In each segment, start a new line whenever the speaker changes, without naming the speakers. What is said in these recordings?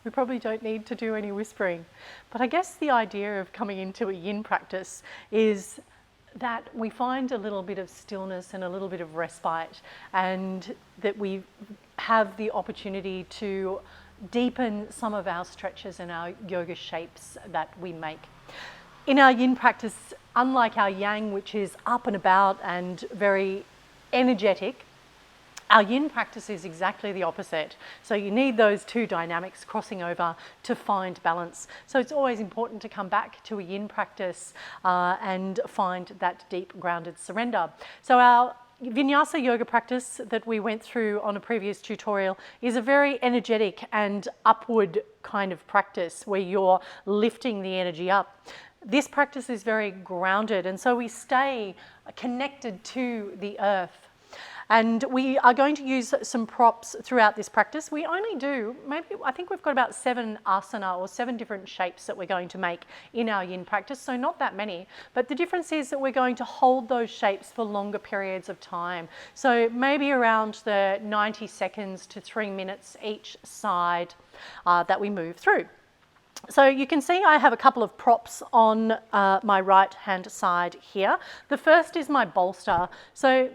We probably don't need to do any whispering. But I guess the idea of coming into a yin practice is that we find a little bit of stillness and a little bit of respite, and that we have the opportunity to deepen some of our stretches and our yoga shapes that we make. In our yin practice, unlike our yang, which is up and about and very energetic, our yin practice is exactly the opposite. So you need those two dynamics crossing over to find balance. So it's always important to come back to a yin practice and find that deep grounded surrender. So our Vinyasa yoga practice that we went through on a previous tutorial is a very energetic and upward kind of practice where you're lifting the energy up. This practice is very grounded, and so we stay connected to the earth. And we are going to use some props throughout this practice. We only do, I think we've got about 7 asana or 7 different shapes that we're going to make in our yin practice, so not that many. But the difference is that we're going to hold those shapes for longer periods of time. So maybe around the 90 seconds to 3 minutes each side that we move through. So you can see I have a couple of props on my right hand side here. The first is my bolster. So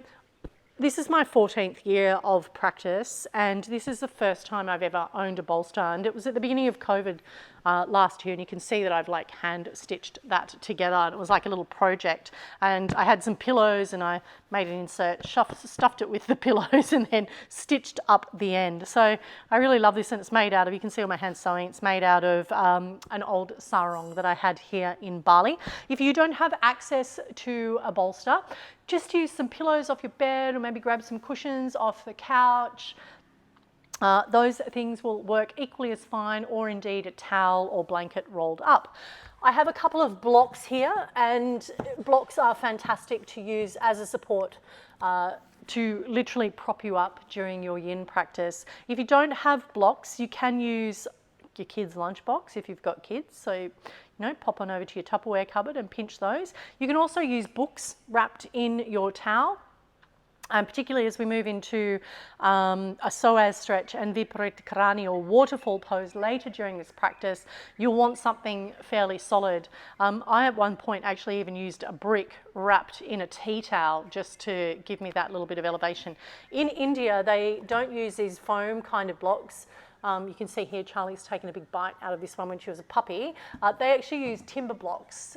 this is my 14th year of practice, and this is the first time I've ever owned a bolster, and it was at the beginning of COVID last year, and you can see that I've like hand stitched that together, and it was like a little project. And I had some pillows and I made an insert, stuffed it with the pillows and then stitched up the end. So I really love this, and it's made out of, you can see all my hands sewing, it's made out of an old sarong that I had here in Bali. If you don't have access to a bolster, just use some pillows off your bed, or maybe grab some cushions off the couch. Those things will work equally as fine, or indeed a towel or blanket rolled up. I have a couple of blocks here, and blocks are fantastic to use as a support to literally prop you up during your yin practice. If you don't have blocks, you can use your kids' lunchbox if you've got kids. So, pop on over to your Tupperware cupboard and pinch those. You can also use books wrapped in your towel. And particularly as we move into a psoas stretch and Parita Karani or Waterfall Pose later during this practice, you'll want something fairly solid. I at one point actually even used a brick wrapped in a tea towel just to give me that little bit of elevation. In India, they don't use these foam kind of blocks. You can see here Charlie's taken a big bite out of this one when she was a puppy. They actually use timber blocks,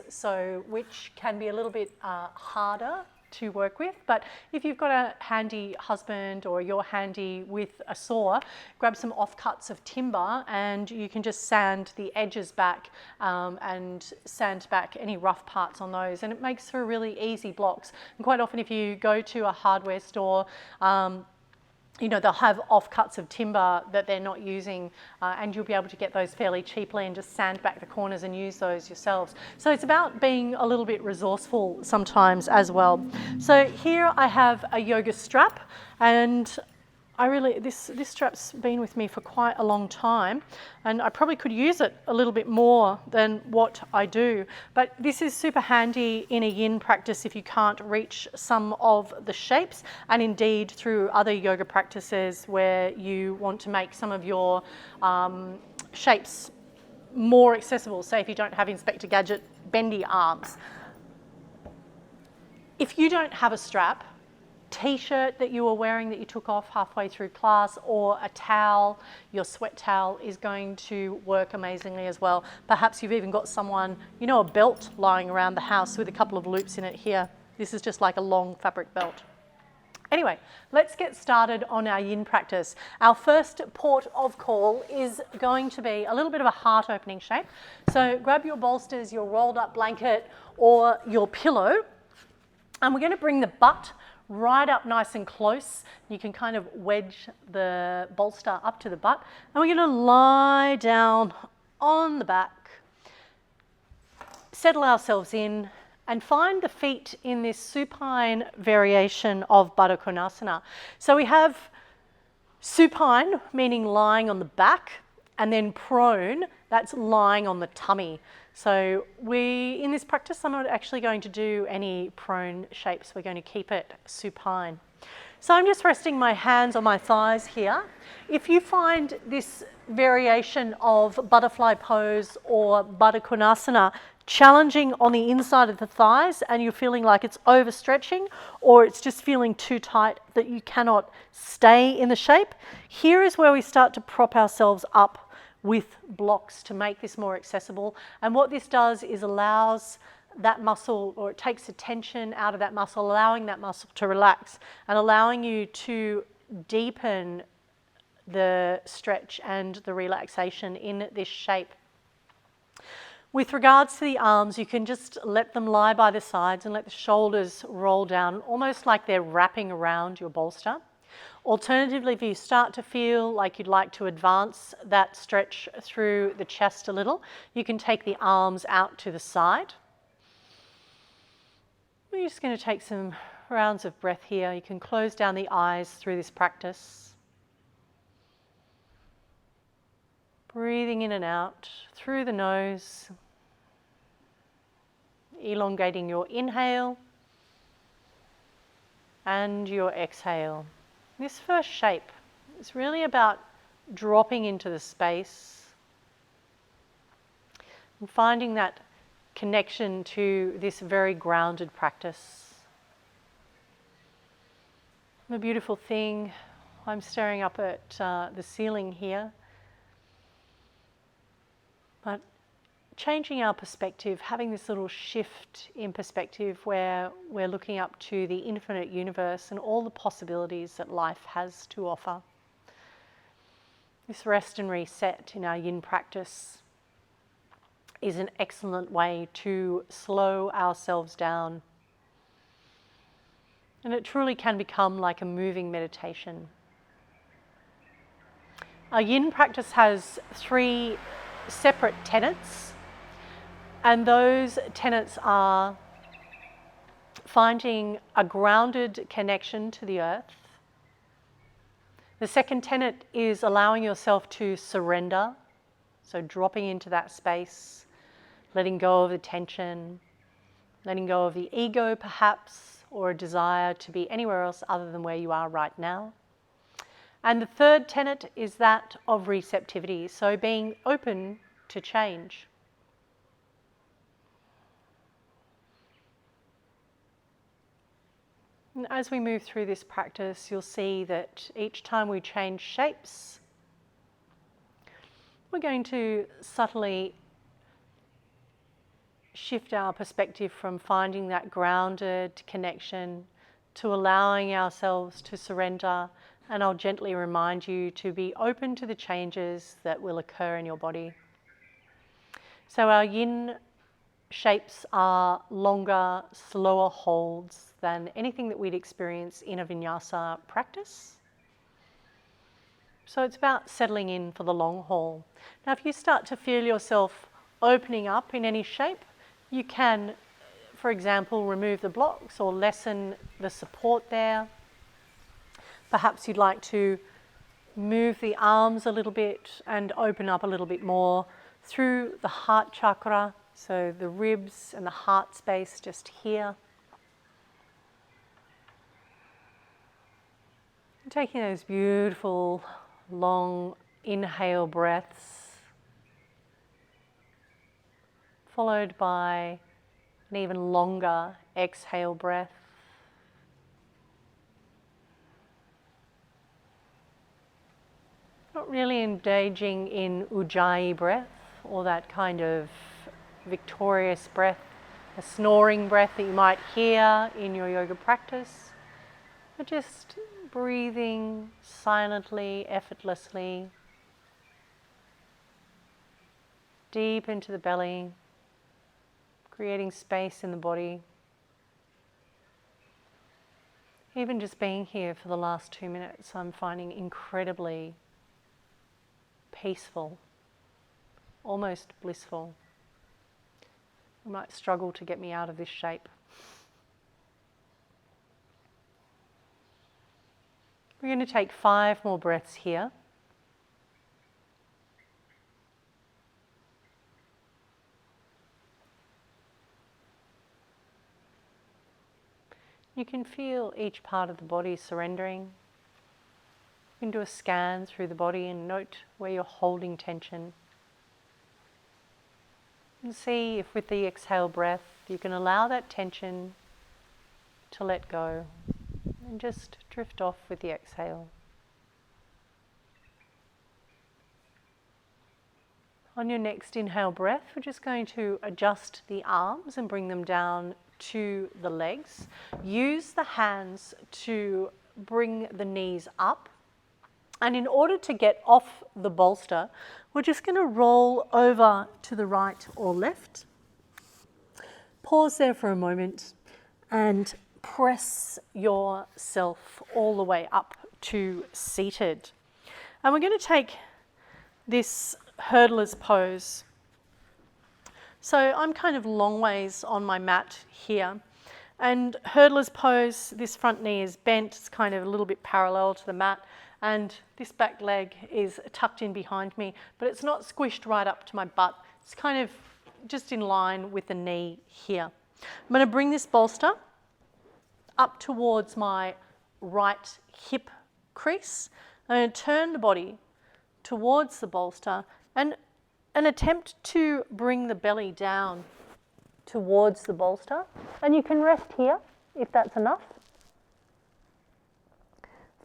which can be a little bit harder to work with. But if you've got a handy husband or you're handy with a saw, grab some offcuts of timber and you can just sand the edges back and sand back any rough parts on those, and it makes for really easy blocks. And quite often if you go to a hardware store, they'll have offcuts of timber that they're not using, and you'll be able to get those fairly cheaply and just sand back the corners and use those yourselves. So it's about being a little bit resourceful sometimes as well. So here I have a yoga strap, and this strap's been with me for quite a long time, and I probably could use it a little bit more than what I do. But this is super handy in a yin practice if you can't reach some of the shapes, and indeed through other yoga practices where you want to make some of your shapes more accessible. Say if you don't have Inspector Gadget bendy arms. If you don't have a strap, t-shirt that you were wearing that you took off halfway through class, or a towel, your sweat towel is going to work amazingly as well. Perhaps you've even got someone, a belt lying around the house with a couple of loops in it here. This is just like a long fabric belt. Anyway, let's get started on our yin practice. Our first port of call is going to be a little bit of a heart opening shape. So grab your bolsters, your rolled up blanket or your pillow, and we're going to bring the butt right up nice and close. You can kind of wedge the bolster up to the butt, and we're going to lie down on the back, settle ourselves in, and find the feet in this supine variation of Baddha Konasana. So we have supine, meaning lying on the back, and then prone, that's lying on the tummy. So in this practice, I'm not actually going to do any prone shapes. We're going to keep it supine. So I'm just resting my hands on my thighs here. If you find this variation of butterfly pose or Baddha Konasana challenging on the inside of the thighs and you're feeling like it's overstretching or it's just feeling too tight that you cannot stay in the shape, here is where we start to prop ourselves up with blocks to make this more accessible. And what this does is allows that muscle, or it takes the tension out of that muscle, allowing that muscle to relax and allowing you to deepen the stretch and the relaxation in this shape. With regards to the arms, you can just let them lie by the sides and let the shoulders roll down, almost like they're wrapping around your bolster. Alternatively, if you start to feel like you'd like to advance that stretch through the chest a little, you can take the arms out to the side. We're just going to take some rounds of breath here. You can close down the eyes through this practice. Breathing in and out through the nose, elongating your inhale and your exhale. This first shape is really about dropping into the space and finding that connection to this very grounded practice. The beautiful thing, I'm staring up at the ceiling here, but changing our perspective, having this little shift in perspective where we're looking up to the infinite universe and all the possibilities that life has to offer. This rest and reset in our Yin practice is an excellent way to slow ourselves down. And it truly can become like a moving meditation. Our Yin practice has 3 separate tenets, and those tenets are finding a grounded connection to the earth. The second tenet is allowing yourself to surrender, so dropping into that space, letting go of the tension, letting go of the ego perhaps, or a desire to be anywhere else other than where you are right now. And the third tenet is that of receptivity, so being open to change. And as we move through this practice, you'll see that each time we change shapes, we're going to subtly shift our perspective from finding that grounded connection to allowing ourselves to surrender, and I'll gently remind you to be open to the changes that will occur in your body. So our Yin shapes are longer, slower holds than anything that we'd experience in a vinyasa practice. So it's about settling in for the long haul. Now, if you start to feel yourself opening up in any shape, you can, for example, remove the blocks or lessen the support there. Perhaps you'd like to move the arms a little bit and open up a little bit more through the heart chakra, so the ribs and the heart space just here. Taking those beautiful long inhale breaths, followed by an even longer exhale breath. Not really engaging in ujjayi breath or that kind of victorious breath, a snoring breath that you might hear in your yoga practice, but just breathing silently, effortlessly, deep into the belly, creating space in the body. Even just being here for the last 2 minutes, I'm finding incredibly peaceful, almost blissful. You might struggle to get me out of this shape. We're going to take 5 more breaths here. You can feel each part of the body surrendering. You can do a scan through the body and note where you're holding tension. And see if with the exhale breath you can allow that tension to let go and just drift off with the exhale. On your next inhale breath, we're just going to adjust the arms and bring them down to the legs. Use the hands to bring the knees up. And in order to get off the bolster, we're just going to roll over to the right or left. Pause there for a moment and press yourself all the way up to seated. And we're going to take this hurdler's pose. So I'm kind of long ways on my mat here. And hurdler's pose, this front knee is bent, it's kind of a little bit parallel to the mat. And this back leg is tucked in behind me, but it's not squished right up to my butt. It's kind of just in line with the knee here. I'm going to bring this bolster up towards my right hip crease. I'm going to turn the body towards the bolster and attempt to bring the belly down towards the bolster. And you can rest here if that's enough.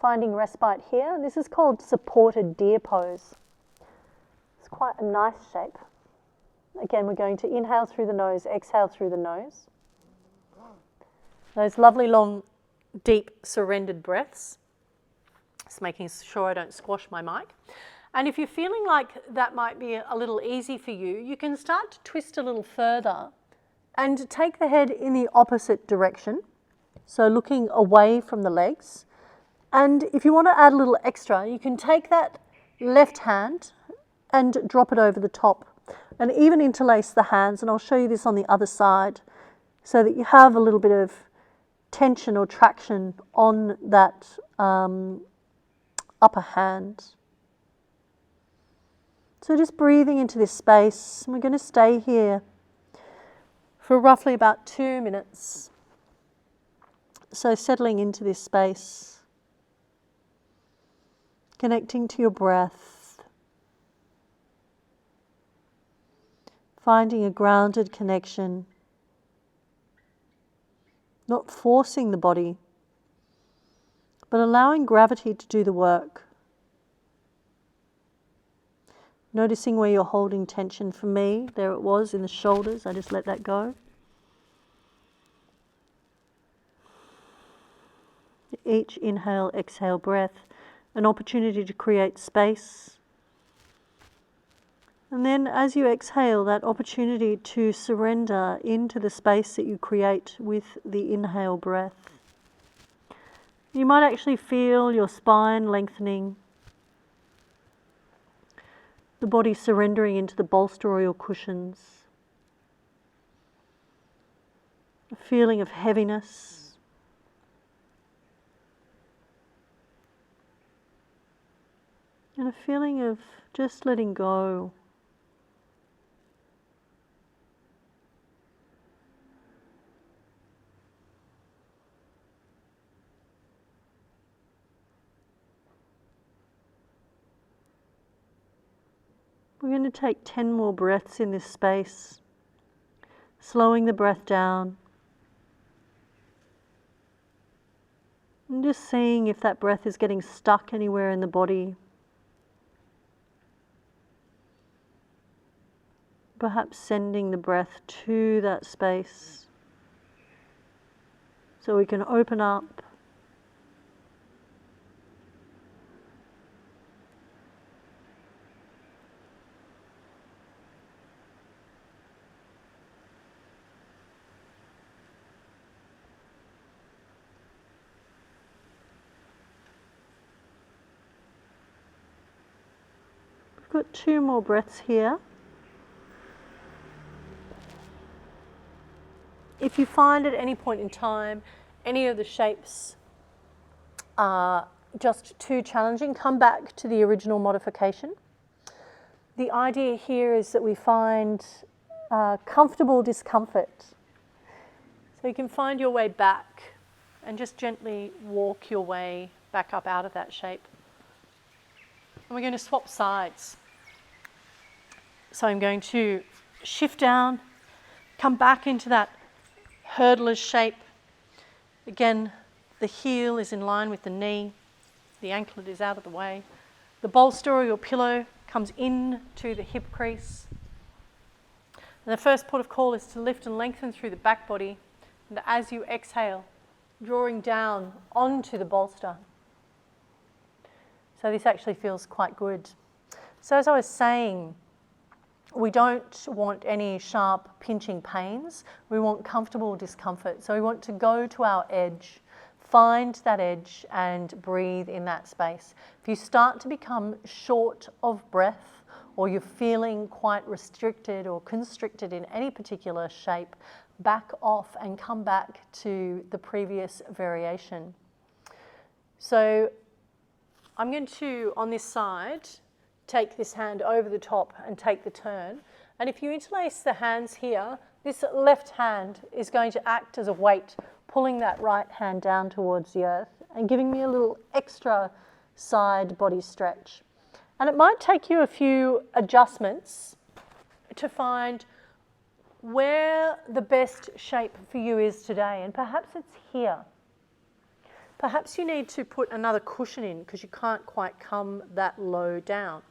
Finding respite here. This is called supported deer pose. It's quite a nice shape. Again, we're going to inhale through the nose, exhale through the nose. Those lovely long, deep, surrendered breaths. Just making sure I don't squash my mic. And if you're feeling like that might be a little easy for you, you can start to twist a little further and take the head in the opposite direction. So looking away from the legs. And if you want to add a little extra, you can take that left hand and drop it over the top and even interlace the hands. And I'll show you this on the other side so that you have a little bit of tension or traction on that upper hand. So just breathing into this space. We're going to stay here for roughly about 2 minutes. So settling into this space. Connecting to your breath, finding a grounded connection, not forcing the body, but allowing gravity to do the work. Noticing where you're holding tension. For me, there it was in the shoulders, I just let that go. Each inhale, exhale breath. An opportunity to create space. And then as you exhale, that opportunity to surrender into the space that you create with the inhale breath. You might actually feel your spine lengthening, the body surrendering into the bolster or your cushions. A feeling of heaviness. And a feeling of just letting go. We're going to take 10 more breaths in this space, slowing the breath down. And just seeing if that breath is getting stuck anywhere in the body. Perhaps sending the breath to that space so we can open up. We've got 2 more breaths here. If you find at any point in time any of the shapes are just too challenging, come back to the original modification. The idea here is that we find comfortable discomfort. So you can find your way back and just gently walk your way back up out of that shape. And we're going to swap sides. So I'm going to shift down, come back into that hurdler's shape. Again, the heel is in line with the knee, the anklet is out of the way. The bolster or your pillow comes into the hip crease. And the first port of call is to lift and lengthen through the back body. And as you exhale, drawing down onto the bolster. So this actually feels quite good. So as I was saying, we don't want any sharp pinching pains. We want comfortable discomfort. So we want to go to our edge, find that edge and breathe in that space. If you start to become short of breath, or you're feeling quite restricted or constricted in any particular shape, back off and come back to the previous variation. So I'm going to, on this side, take this hand over the top and take the turn. And if you interlace the hands here, this left hand is going to act as a weight, pulling that right hand down towards the earth and giving me a little extra side body stretch. And it might take you a few adjustments to find where the best shape for you is today. And perhaps it's here. Perhaps you need to put another cushion in because you can't quite come that low down.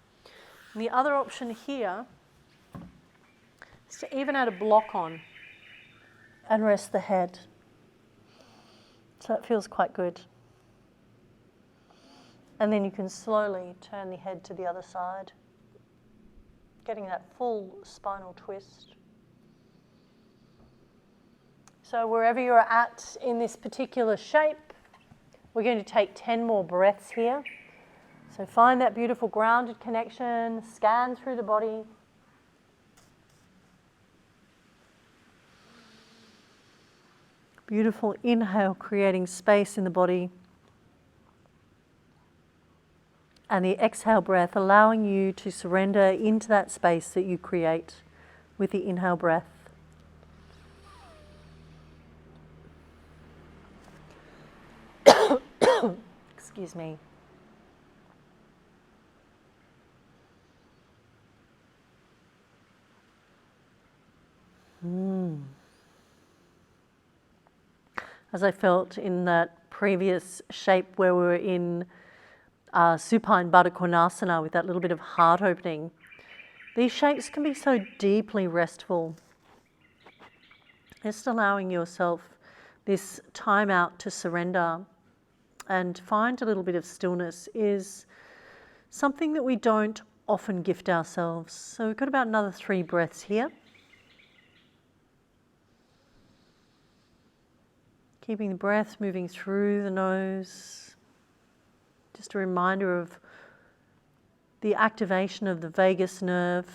And the other option here is to even add a block on and rest the head. So it feels quite good. And then you can slowly turn the head to the other side, getting that full spinal twist. So wherever you're at in this particular shape, we're going to take 10 more breaths here. So find that beautiful grounded connection, scan through the body. Beautiful inhale, creating space in the body. And the exhale breath, allowing you to surrender into that space that you create with the inhale breath. Excuse me. As I felt in that previous shape where we were in supine Baddha Konasana with that little bit of heart opening, these shapes can be so deeply restful. Just allowing yourself this time out to surrender and find a little bit of stillness is something that we don't often gift ourselves. So we've got about another 3 breaths here. Keeping the breath moving through the nose. Just a reminder of the activation of the vagus nerve.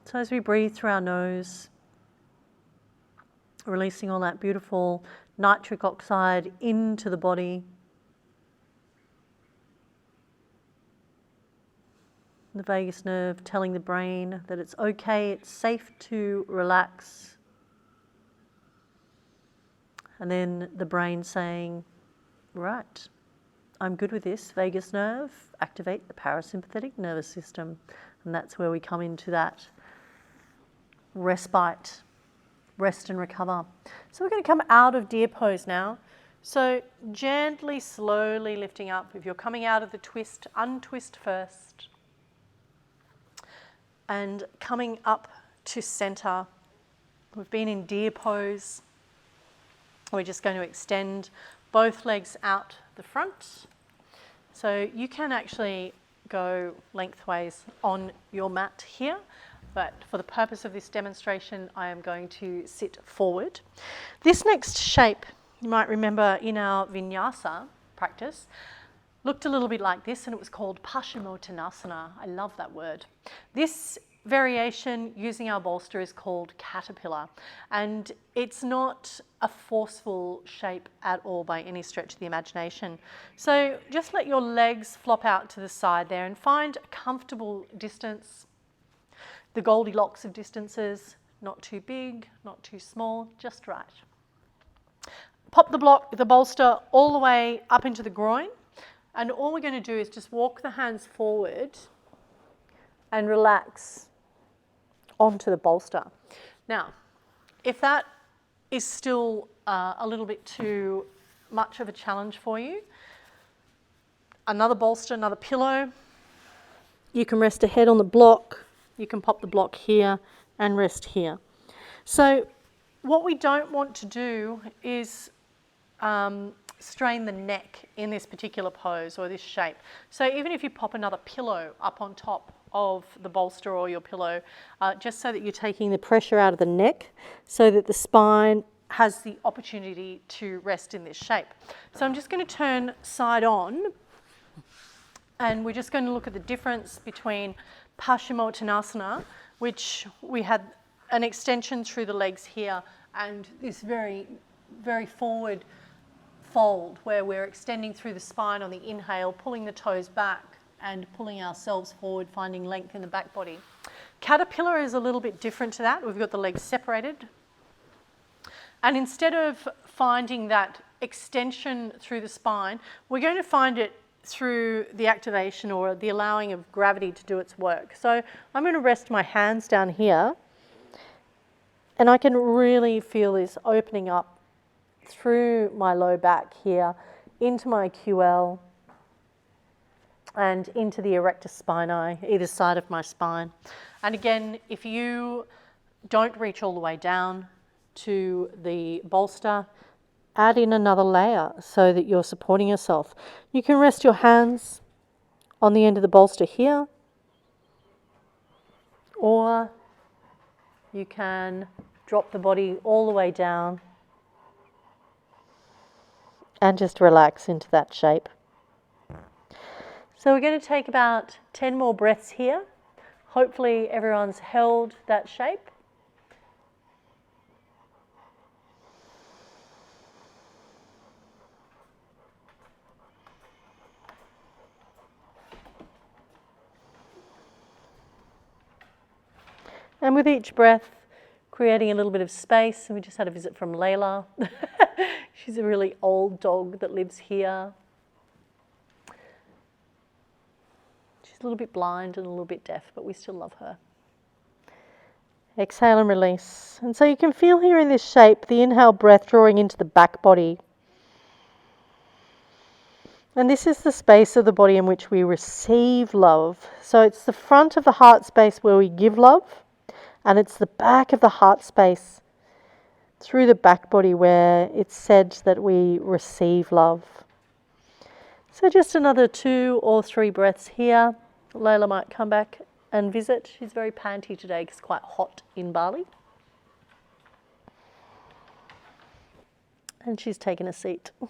So as we breathe through our nose, releasing all that beautiful nitric oxide into the body. The vagus nerve telling the brain that it's okay, it's safe to relax. And then the brain saying, right, I'm good with this. Vagus nerve, activate the parasympathetic nervous system. And that's where we come into that respite, rest and recover. So we're going to come out of deer pose now. So gently, slowly lifting up. If you're coming out of the twist, untwist first. And coming up to center. We've been in deer pose. We're just going to extend both legs out the front. So you can actually go lengthways on your mat here, but for the purpose of this demonstration, I am going to sit forward. This next shape, you might remember in our vinyasa practice, looked a little bit like this, and it was called Paschimottanasana. I love that word. This variation using our bolster is called caterpillar, and it's not a forceful shape at all by any stretch of the imagination. So just let your legs flop out to the side there and find a comfortable distance, the Goldilocks of distances, not too big, not too small, just right. Pop the bolster all the way up into the groin, and all we're going to do is just walk the hands forward and relax onto the bolster. Now, if that is still a little bit too much of a challenge for you, another bolster, another pillow, you can rest a head on the block, you can pop the block here and rest here. So what we don't want to do is strain the neck in this particular pose or this shape. So even if you pop another pillow up on top of the bolster or your pillow, just so that you're taking the pressure out of the neck so that the spine has the opportunity to rest in this shape. So I'm just going to turn side on, and we're just going to look at the difference between Paschimottanasana, which we had an extension through the legs here, and this very, very forward fold where we're extending through the spine on the inhale, pulling the toes back and pulling ourselves forward, finding length in the back body. Caterpillar is a little bit different to that. We've got the legs separated. And instead of finding that extension through the spine, we're going to find it through the activation or the allowing of gravity to do its work. So I'm going to rest my hands down here, and I can really feel this opening up through my low back here, into my QL, and into the erector spinae, either side of my spine. And again, if you don't reach all the way down to the bolster, add in another layer so that you're supporting yourself. You can rest your hands on the end of the bolster here, or you can drop the body all the way down and just relax into that shape. So we're going to take about 10 more breaths here. Hopefully everyone's held that shape. And with each breath, creating a little bit of space. And we just had a visit from Layla. She's a really old dog that lives here. She's a little bit blind and a little bit deaf, but we still love her. Exhale and release. And so you can feel here in this shape, the inhale breath drawing into the back body. And this is the space of the body in which we receive love. So it's the front of the heart space where we give love, and it's the back of the heart space through the back body where it's said that we receive love. So just another 2 or 3 breaths here. Layla might come back and visit. She's very panty today because it's quite hot in Bali. And she's taken a seat. And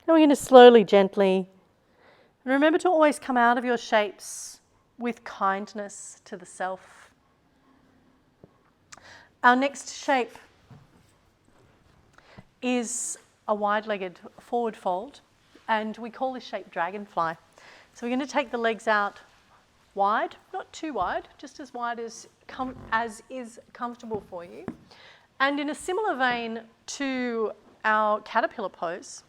we're going to slowly, gently, and remember to always come out of your shapes with kindness to the self. Our next shape is a wide-legged forward fold, and we call this shape Dragonfly. So we're going to take the legs out wide, not too wide, just as wide as is comfortable for you. And in a similar vein to our caterpillar pose,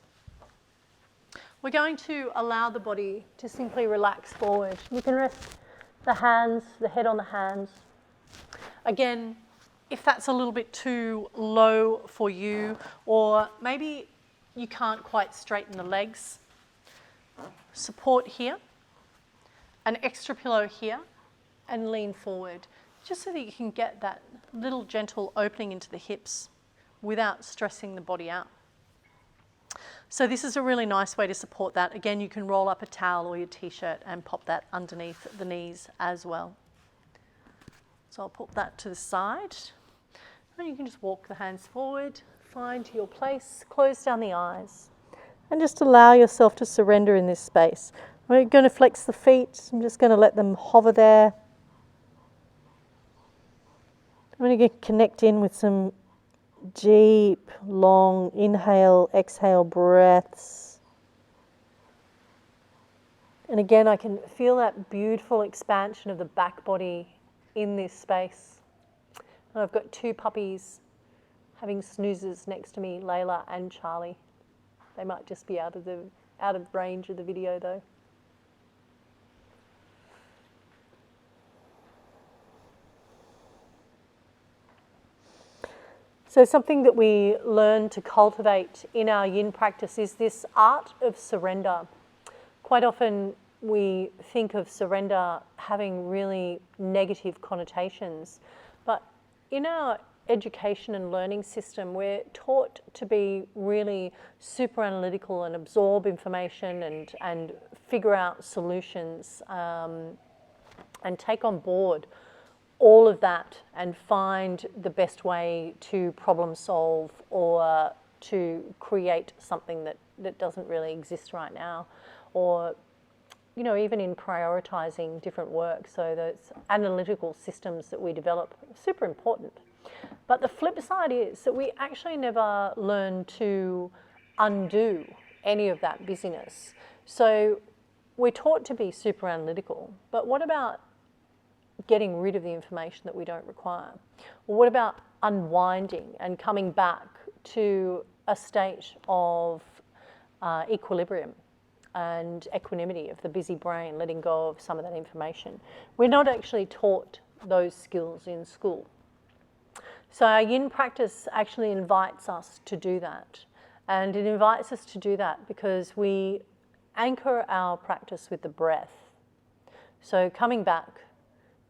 we're going to allow the body to simply relax forward. You can rest the hands, the head on the hands. Again, if that's a little bit too low for you, or maybe you can't quite straighten the legs, support here, an extra pillow here, and lean forward, just so that you can get that little gentle opening into the hips without stressing the body out. So this is a really nice way to support that. Again, you can roll up a towel or your t-shirt and pop that underneath the knees as well. So I'll put that to the side. And you can just walk the hands forward, find your place, close down the eyes, and just allow yourself to surrender in this space. We're going to flex the feet. I'm just going to let them hover there. I'm going to connect in with some deep, long inhale, exhale breaths. And again, I can feel that beautiful expansion of the back body in this space. And I've got 2 puppies having snoozers next to me, Layla and Charlie. They might just be out of range of the video though. So something that we learn to cultivate in our Yin practice is this art of surrender. Quite often we think of surrender having really negative connotations, but in our education and learning system, we're taught to be really super analytical and absorb information and figure out solutions and take on board all of that and find the best way to problem solve or to create something that doesn't really exist right now, or even in prioritizing different work. So those analytical systems that we develop are super important. But the flip side is that we actually never learn to undo any of that busyness. So we're taught to be super analytical, but what about getting rid of the information that we don't require? Well, what about unwinding and coming back to a state of equilibrium and equanimity of the busy brain, letting go of some of that information? We're not actually taught those skills in school. So our Yin practice actually invites us to do that. And it invites us to do that because we anchor our practice with the breath. So coming back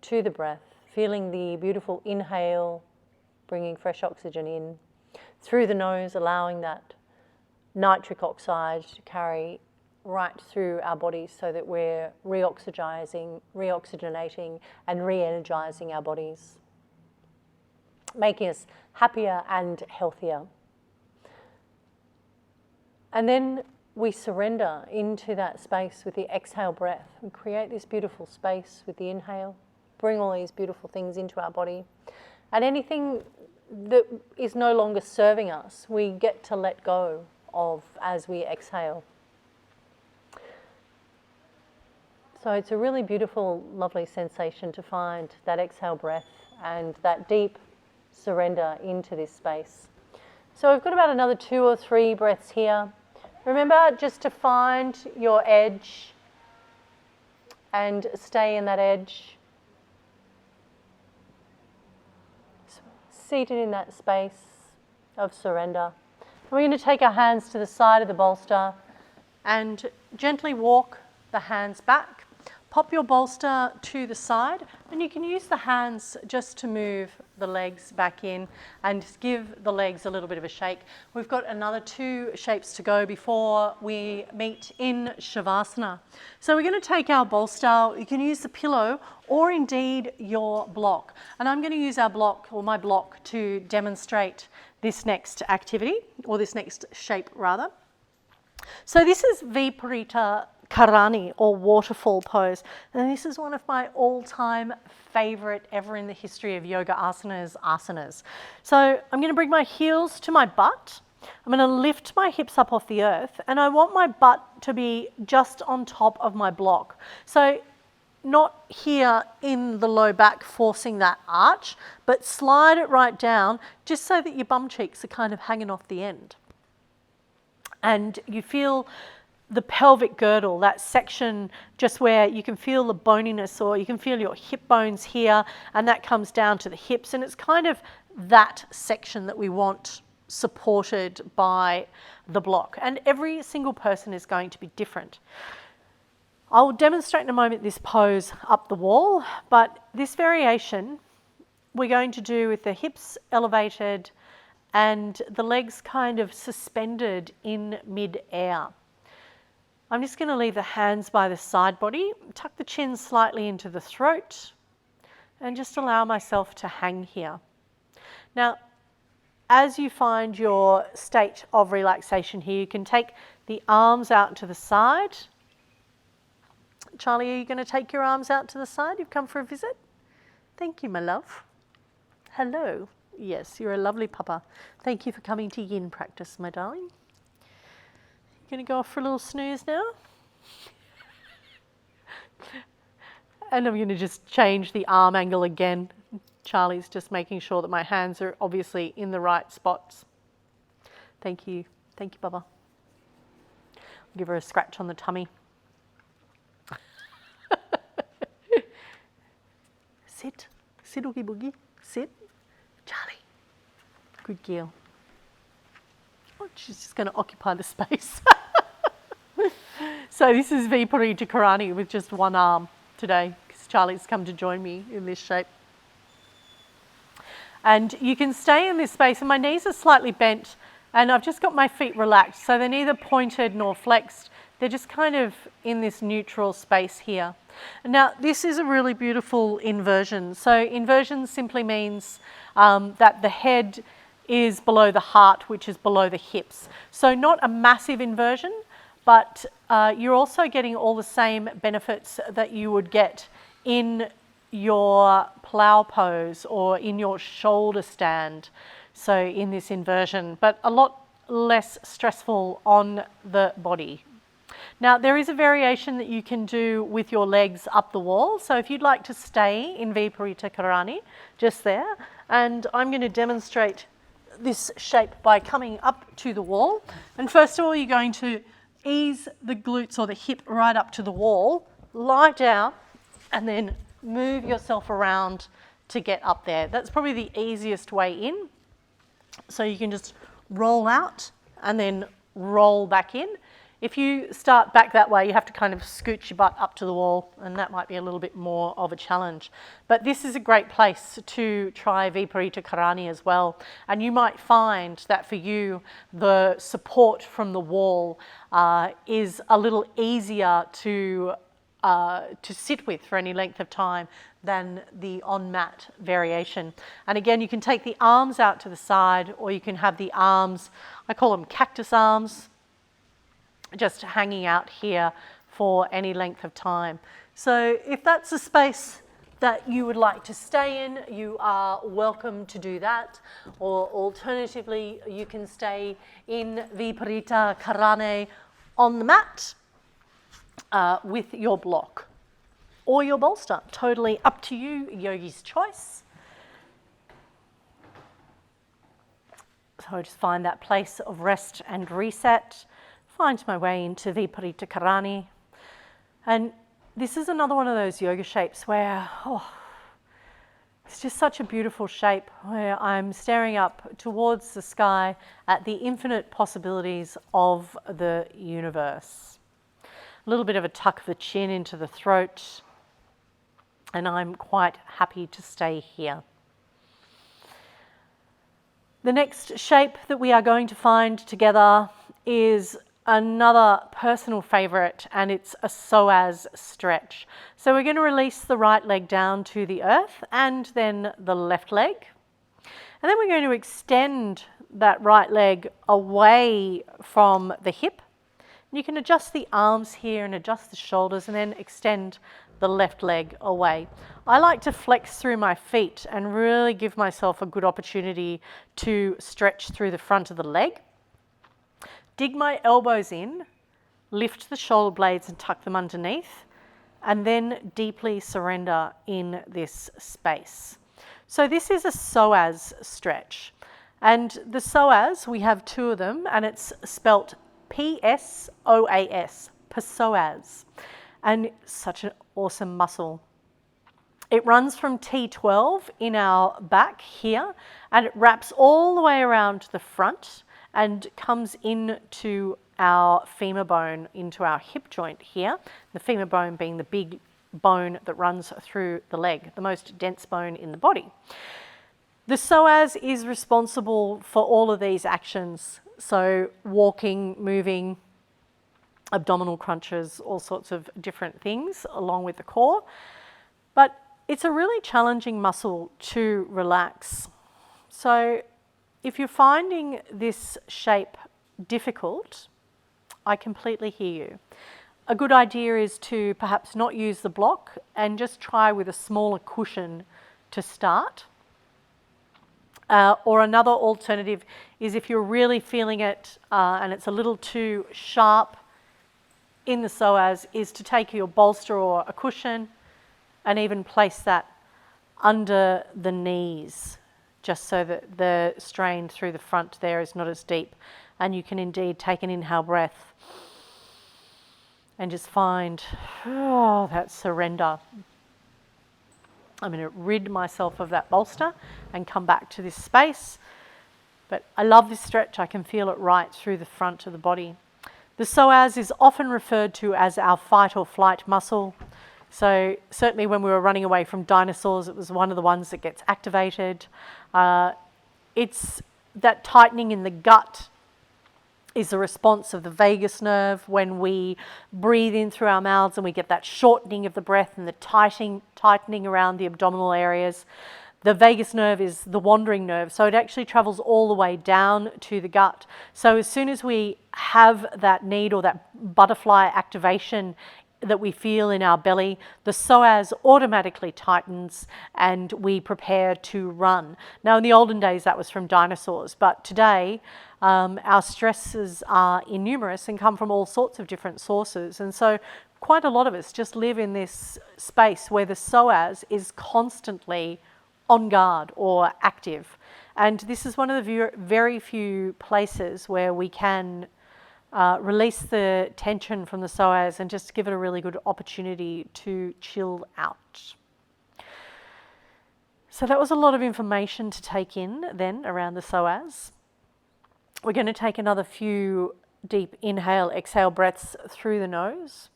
to the breath, feeling the beautiful inhale, bringing fresh oxygen in, through the nose, allowing that nitric oxide to carry right through our bodies so that we're reoxygenating and re-energizing our bodies, making us happier and healthier. And then we surrender into that space with the exhale breath and create this beautiful space with the inhale, bring all these beautiful things into our body. And anything that is no longer serving us, we get to let go of as we exhale. So it's a really beautiful, lovely sensation to find that exhale breath and that deep surrender into this space. So we've got about another 2 or 3 breaths here. Remember just to find your edge and stay in that edge. Seated in that space of surrender. We're going to take our hands to the side of the bolster and gently walk the hands back. Pop your bolster to the side, and you can use the hands just to move the legs back in and give the legs a little bit of a shake. We've got another 2 shapes to go before we meet in Savasana. So we're going to take our bolster. You can use the pillow or indeed your block. And I'm going to use our block, or my block, to demonstrate this next activity, or this next shape rather. So this is Parita Karani, or Waterfall Pose. And this is one of my all-time favorite ever in the history of yoga asanas. So I'm going to bring my heels to my butt. I'm going to lift my hips up off the earth, and I want my butt to be just on top of my block. So not here in the low back forcing that arch, but slide it right down just so that your bum cheeks are kind of hanging off the end. And you feel the pelvic girdle, that section just where you can feel the boniness, or you can feel your hip bones here, and that comes down to the hips. And it's kind of that section that we want supported by the block. And every single person is going to be different. I will demonstrate in a moment this pose up the wall, but this variation we're going to do with the hips elevated and the legs kind of suspended in mid-air. I'm just going to leave the hands by the side body, tuck the chin slightly into the throat, and just allow myself to hang here. Now, as you find your state of relaxation here, you can take the arms out to the side. Charlie, are you going to take your arms out to the side? You've come for a visit? Thank you, my love. Hello. Yes, you're a lovely papa. Thank you for coming to Yin practice, my darling. Going to go off for a little snooze now? And I'm going to just change the arm angle again. Charlie's just making sure that my hands are obviously in the right spots. Thank you. Thank you, Bubba. I'll give her a scratch on the tummy. Sit. Sit, Oogie Boogie. Sit. Charlie. Good girl. Oh, she's just going to occupy the space. So this is Parita Karani with just one arm today, because Charlie's come to join me in this shape. And you can stay in this space, and my knees are slightly bent, and I've just got my feet relaxed, so they're neither pointed nor flexed. They're just kind of in this neutral space here. Now, this is a really beautiful inversion. So inversion simply means that the head is below the heart, which is below the hips. So not a massive inversion, but you're also getting all the same benefits that you would get in your plow pose or in your shoulder stand. So in this inversion, but a lot less stressful on the body. Now, there is a variation that you can do with your legs up the wall. So if you'd like to stay in Parita Karani, just there, and I'm going to demonstrate this shape by coming up to the wall. And first of all, you're going to ease the glutes or the hip right up to the wall, lie down, and then move yourself around to get up there. That's probably the easiest way in. So you can just roll out and then roll back in. If you start back that way, you have to kind of scooch your butt up to the wall, and that might be a little bit more of a challenge. But this is a great place to try Parita Karani as well. And you might find that for you, the support from the wall is a little easier to sit with for any length of time than the on-mat variation. And again, you can take the arms out to the side, or you can have the arms, I call them cactus arms, just hanging out here for any length of time. So if that's a space that you would like to stay in, you are welcome to do that. Or alternatively, you can stay in Parita Karani on the mat with your block or your bolster. Totally up to you, yogi's choice. So I just find that place of rest and reset. Find my way into Parita Karani. And this is another one of those yoga shapes where, it's just such a beautiful shape where I'm staring up towards the sky at the infinite possibilities of the universe. A little bit of a tuck of the chin into the throat, and I'm quite happy to stay here. The next shape that we are going to find together is another personal favorite, and it's a psoas stretch. So we're going to release the right leg down to the earth and then the left leg. And then we're going to extend that right leg away from the hip. And you can adjust the arms here and adjust the shoulders and then extend the left leg away. I like to flex through my feet and really give myself a good opportunity to stretch through the front of the leg. Dig my elbows in, lift the shoulder blades and tuck them underneath, and then deeply surrender in this space. So this is a psoas stretch. And the psoas, we have two of them, and it's spelt P-S-O-A-S, psoas. And such an awesome muscle. It runs from T12 in our back here, and it wraps all the way around the front and comes into our femur bone, into our hip joint here. The femur bone being the big bone that runs through the leg, the most dense bone in the body. The psoas is responsible for all of these actions. So walking, moving, abdominal crunches, all sorts of different things along with the core. But it's a really challenging muscle to relax. So if you're finding this shape difficult, I completely hear you. A good idea is to perhaps not use the block and just try with a smaller cushion to start. Or another alternative is if you're really feeling it and it's a little too sharp in the psoas, is to take your bolster or a cushion and even place that under the knees, just so that the strain through the front there is not as deep. And you can indeed take an inhale breath and just find that surrender. I'm going to rid myself of that bolster and come back to this space. But I love this stretch. I can feel it right through the front of the body. The psoas is often referred to as our fight or flight muscle. So certainly when we were running away from dinosaurs, it was one of the ones that gets activated. It's that tightening in the gut is a response of the vagus nerve when we breathe in through our mouths and we get that shortening of the breath and the tightening around the abdominal areas. The vagus nerve is the wandering nerve, so it actually travels all the way down to the gut. So as soon as we have that need or that butterfly activation that we feel in our belly, the psoas automatically tightens and we prepare to run. Now in the olden days that was from dinosaurs, but today our stresses are innumerous and come from all sorts of different sources. And so quite a lot of us just live in this space where the psoas is constantly on guard or active. And this is one of the very few places where we can release the tension from the psoas and just give it a really good opportunity to chill out. So that was a lot of information to take in then around the psoas. We're going to take another few deep inhale, exhale breaths through the nose.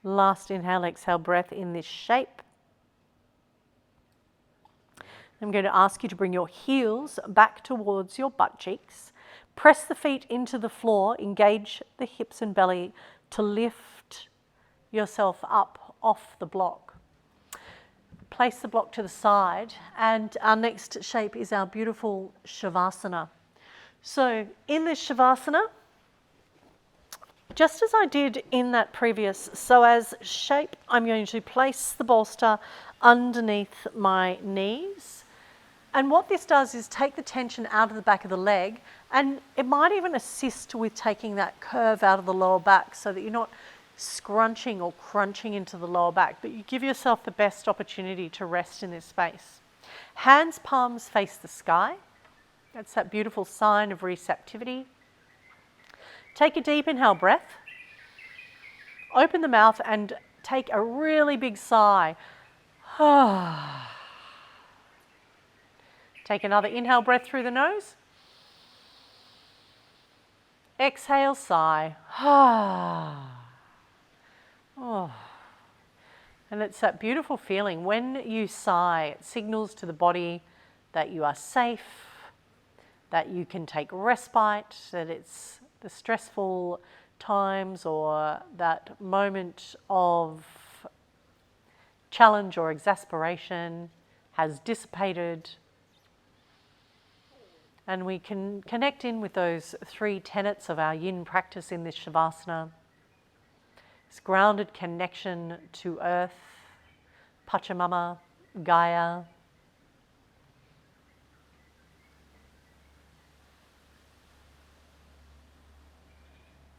Last inhale, exhale breath in this shape. I'm going to ask you to bring your heels back towards your butt cheeks. Press the feet into the floor, engage the hips and belly to lift yourself up off the block. Place the block to the side, and our next shape is our beautiful Savasana. So in this Savasana, just as I did in that previous psoas shape, I'm going to place the bolster underneath my knees. And what this does is take the tension out of the back of the leg, and it might even assist with taking that curve out of the lower back so that you're not scrunching or crunching into the lower back, but you give yourself the best opportunity to rest in this space. Hands, palms face the sky. That's that beautiful sign of receptivity. Take a deep inhale breath. Open the mouth and take a really big sigh. Take another inhale breath through the nose. Exhale, sigh. And it's that beautiful feeling. When you sigh, it signals to the body that you are safe, that you can take respite, that it's the stressful times or that moment of challenge or exasperation has dissipated. And we can connect in with those three tenets of our Yin practice in this Savasana. This grounded connection to earth, Pachamama, Gaia.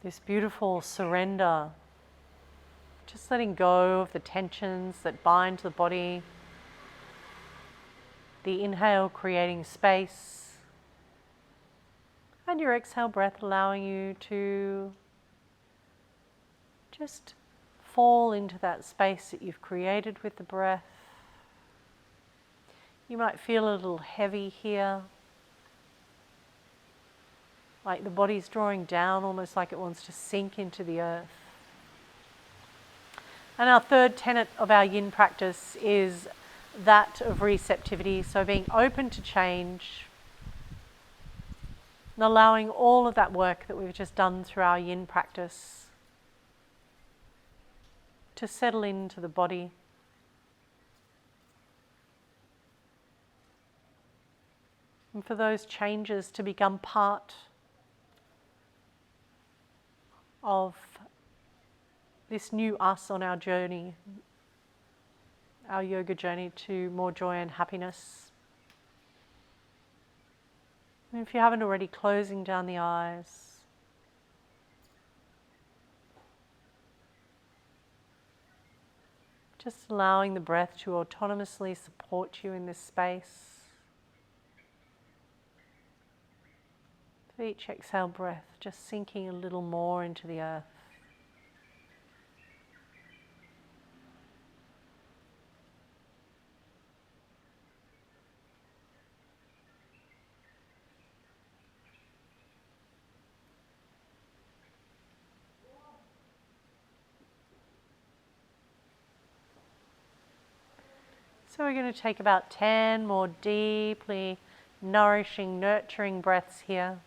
This beautiful surrender, just letting go of the tensions that bind the body. The inhale creating space. And your exhale breath allowing you to just fall into that space that you've created with the breath. You might feel a little heavy here, like the body's drawing down, almost like it wants to sink into the earth. And our third tenet of our Yin practice is that of receptivity, so being open to change, and allowing all of that work that we've just done through our Yin practice to settle into the body. And for those changes to become part of this new us on our journey. our yoga journey to more joy and happiness. And if you haven't already, closing down the eyes. Just allowing the breath to autonomously support you in this space. With each exhale breath, just sinking a little more into the earth. So we're going to take about 10 more deeply nourishing, nurturing breaths here.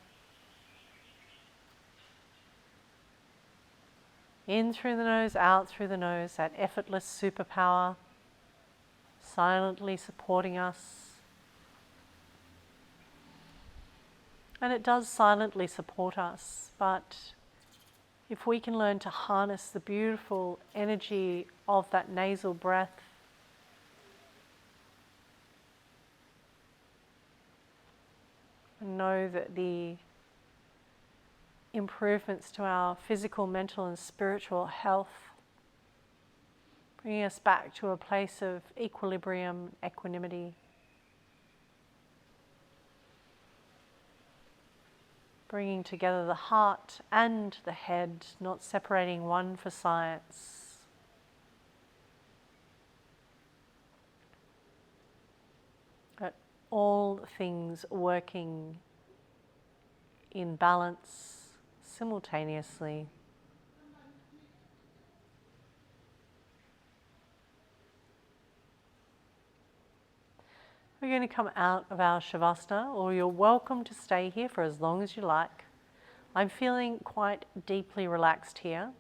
In through the nose, out through the nose, that effortless superpower, silently supporting us. And it does silently support us, but if we can learn to harness the beautiful energy of that nasal breath, and know that the improvements to our physical, mental and spiritual health, bringing us back to a place of equilibrium, equanimity. Bringing together the heart and the head, not separating one for science. But all things working in balance simultaneously. We're going to come out of our Savasana, or you're welcome to stay here for as long as you like. I'm feeling quite deeply relaxed here,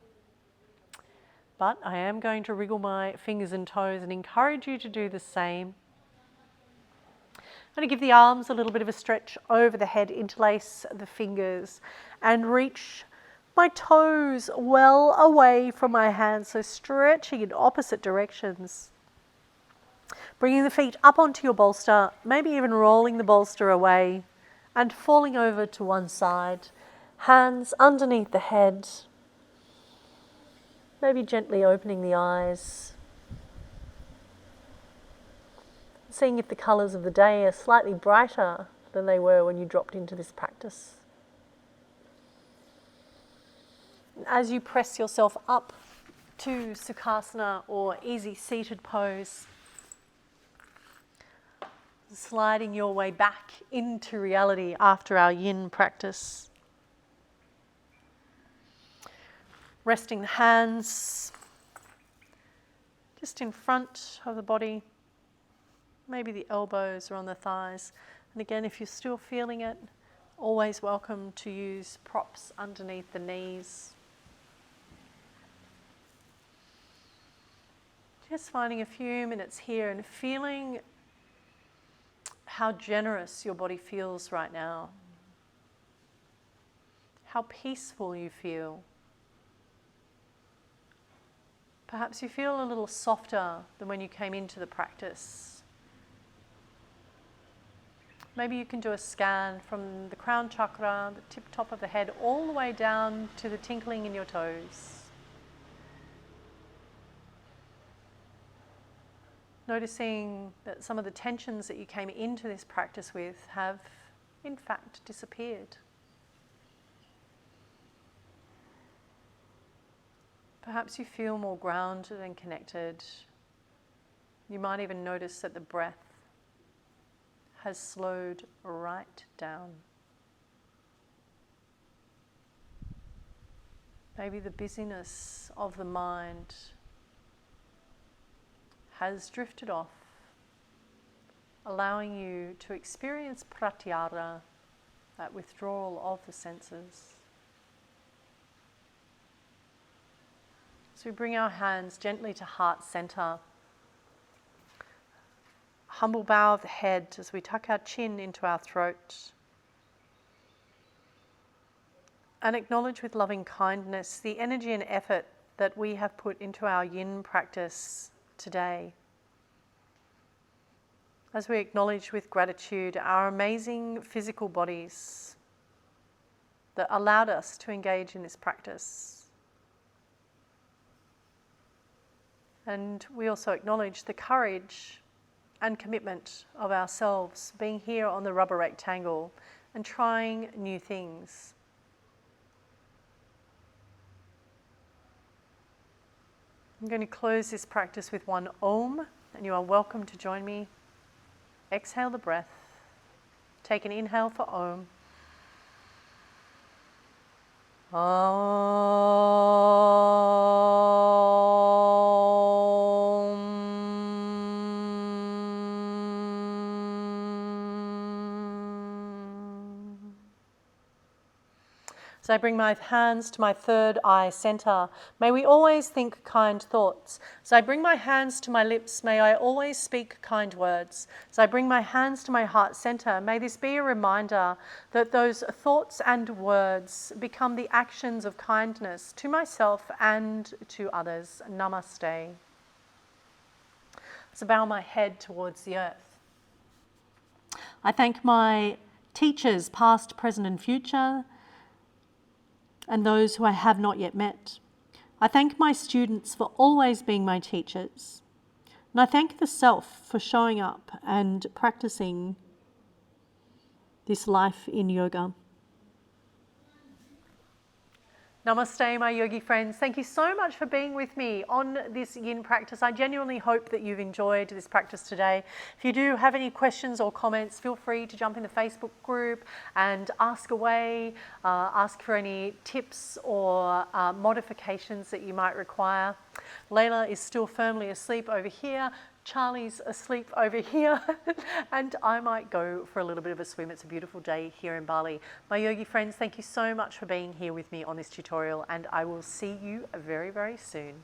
but I am going to wriggle my fingers and toes and encourage you to do the same. I'm going to give the arms a little bit of a stretch over the head, interlace the fingers and reach my toes well away from my hands, so stretching in opposite directions. Bringing the feet up onto your bolster, maybe even rolling the bolster away and falling over to one side. Hands underneath the head, maybe gently opening the eyes. Seeing if the colours of the day are slightly brighter than they were when you dropped into this practice. As you press yourself up to Sukhasana or easy seated pose, sliding your way back into reality after our Yin practice. Resting the hands just in front of the body. Maybe the elbows are on the thighs. And again, if you're still feeling it, always welcome to use props underneath the knees. Just finding a few minutes here and feeling how generous your body feels right now. How peaceful you feel. Perhaps you feel a little softer than when you came into the practice. Maybe you can do a scan from the crown chakra, the tip top of the head, all the way down to the tinkling in your toes. Noticing that some of the tensions that you came into this practice with have, in fact, disappeared. Perhaps you feel more grounded and connected. You might even notice that the breath has slowed right down. Maybe the busyness of the mind has drifted off, allowing you to experience pratyahara, that withdrawal of the senses. So we bring our hands gently to heart center. Humble bow of the head as we tuck our chin into our throat. And acknowledge with loving kindness the energy and effort that we have put into our Yin practice today. as we acknowledge with gratitude our amazing physical bodies that allowed us to engage in this practice. And we also acknowledge the courage and commitment of ourselves being here on the rubber rectangle and trying new things. I'm going to close this practice with one Om, and you are welcome to join me. Exhale the breath. Take an inhale for Om. As I bring my hands to my third eye center, may we always think kind thoughts. As I bring my hands to my lips, may I always speak kind words. As I bring my hands to my heart center, may this be a reminder that those thoughts and words become the actions of kindness to myself and to others. Namaste. As I bow my head towards the earth, I thank my teachers, past, present, and future, and those who I have not yet met. I thank my students for always being my teachers. And I thank the self for showing up and practicing this life in yoga. Namaste, my yogi friends. Thank you so much for being with me on this yin practice. I genuinely hope that you've enjoyed this practice today. If you do have any questions or comments, feel free to jump in the Facebook group and ask away, ask for any tips or modifications that you might require. Layla is still firmly asleep over here. Charlie's asleep over here, and I might go for a little bit of a swim. It's a beautiful day here in Bali. My yogi friends, thank you so much for being here with me on this tutorial, and I will see you very, very soon.